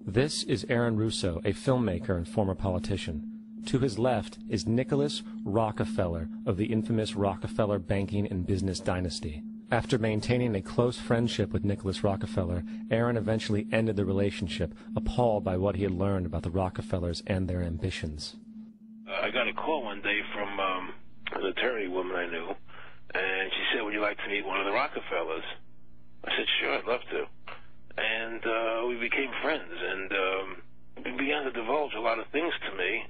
This is Aaron Russo, a filmmaker and former politician. To his left is Nicholas Rockefeller of the infamous Rockefeller banking and business dynasty. After maintaining a close friendship with Nicholas Rockefeller, Aaron eventually ended the relationship, appalled by what he had learned about the Rockefellers and their ambitions. I got a call one day from an attorney woman I knew, and she said, "Would you like to meet one of the Rockefellers?" I said, "Sure, I'd love to." And we became friends, and he began to divulge a lot of things to me.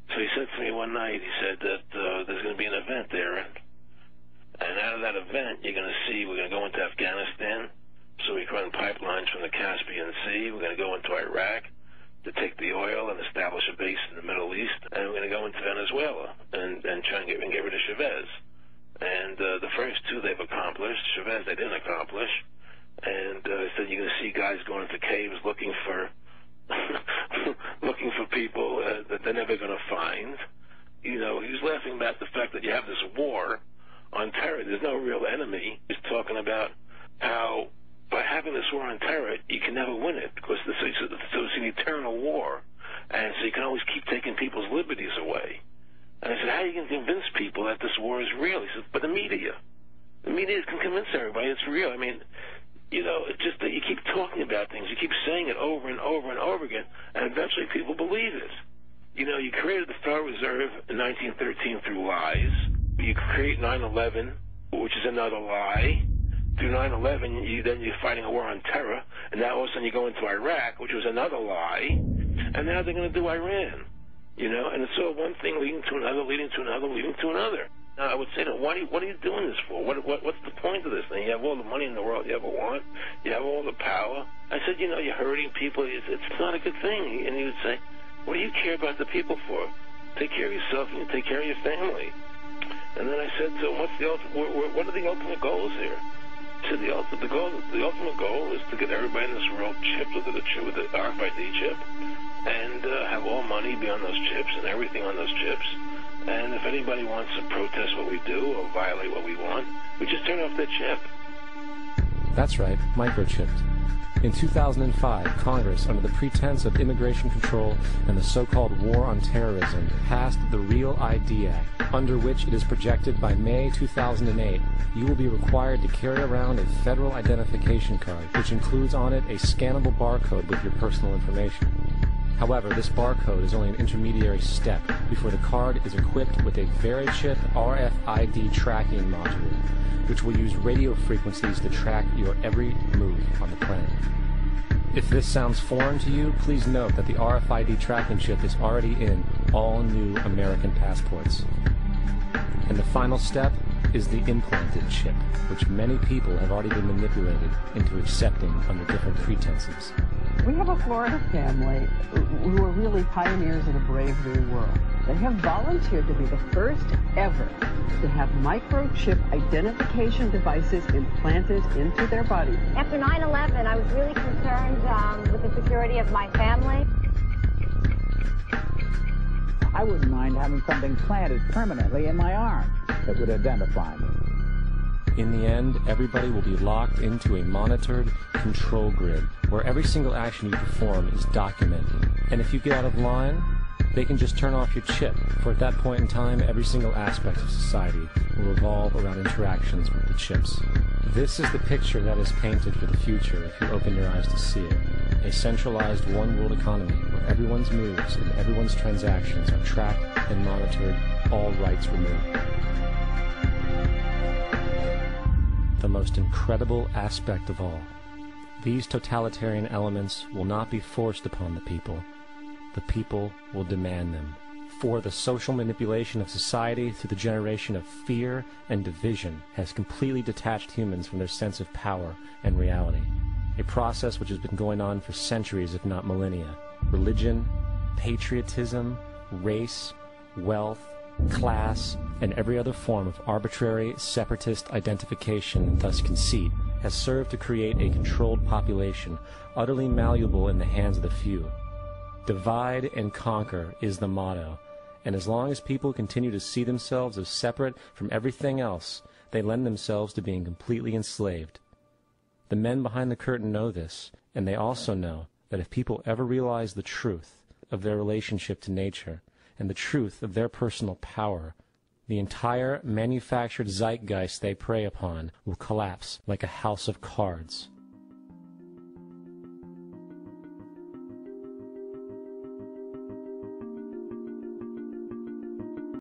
So he said to me one night, he said that there's going to be an event there, and out of that event, you're going to see we're going to go into Afghanistan, so we can run pipelines from the Caspian Sea. We're going to go into Iraq to take the oil and establish a base in the Middle East, and we're going to go into Venezuela and try and get rid of Chavez. And the first two they've accomplished. Chavez they didn't accomplish. And he said you're going to see guys going into caves looking for looking for people that they're never going to find. You know, he was laughing about the fact that you have this war on terror. There's no real enemy. He's talking about how by having this war on terror, you can never win it because so it's an eternal war, and so you can always keep taking people's liberties away. And I said, how are you going to convince people that this war is real? He said, but the media can convince everybody it's real. I mean, you know, it's just that you keep talking about things, you keep saying it over and over and over again, and eventually people believe it. You know, you created the Federal Reserve in 1913 through lies. You create 9/11, which is another lie. Through 9/11, you're fighting a war on terror, and now all of a sudden you go into Iraq, which was another lie, and now they're going to do Iran. You know, and it's all one thing leading to another, leading to another, leading to another. Now, I would say, what are you doing this for? What's the point of this thing? You have all the money in the world you ever want. You have all the power. I said, you know, you're hurting people. It's not a good thing. And he would say, what do you care about the people for? Take care of yourself and you take care of your family. And then I said to him, what are the ultimate goals here? He said, the ultimate goal is to get everybody in this world chipped with the RFID chip and have all money be on those chips and everything on those chips. And if anybody wants to protest what we do or violate what we want, we just turn off their chip. That's right, microchipped. In 2005, Congress, under the pretense of immigration control and the so-called war on terrorism, passed the REAL ID Act, under which it is projected by May 2008, you will be required to carry around a federal identification card, which includes on it a scannable barcode with your personal information. However, this barcode is only an intermediary step before the card is equipped with a VeriChip RFID tracking module, which will use radio frequencies to track your every move on the planet. If this sounds foreign to you, please note that the RFID tracking chip is already in all new American passports. And the final step is the implanted chip, which many people have already been manipulated into accepting under different pretenses. We have a Florida family who are really pioneers of the brave new world. They have volunteered to be the first ever to have microchip identification devices implanted into their body. After 9/11, I was really concerned with the security of my family. I wouldn't mind having something planted permanently in my arm that would identify me. In the end, everybody will be locked into a monitored control grid where every single action you perform is documented. And if you get out of line, they can just turn off your chip, for at that point in time, every single aspect of society will revolve around interactions with the chips. This is the picture that is painted for the future if you open your eyes to see it. A centralized one-world economy where everyone's moves and everyone's transactions are tracked and monitored, all rights removed. The most incredible aspect of all, these totalitarian elements will not be forced upon the people. The people will demand them. For the social manipulation of society through the generation of fear and division has completely detached humans from their sense of power and reality. A process which has been going on for centuries, if not millennia. Religion, patriotism, race, wealth, class, and every other form of arbitrary, separatist identification and thus conceit has served to create a controlled population, utterly malleable in the hands of the few. Divide and conquer is the motto, and as long as people continue to see themselves as separate from everything else, they lend themselves to being completely enslaved. The men behind the curtain know this, and they also know that if people ever realize the truth of their relationship to nature and the truth of their personal power, the entire manufactured zeitgeist they prey upon will collapse like a house of cards.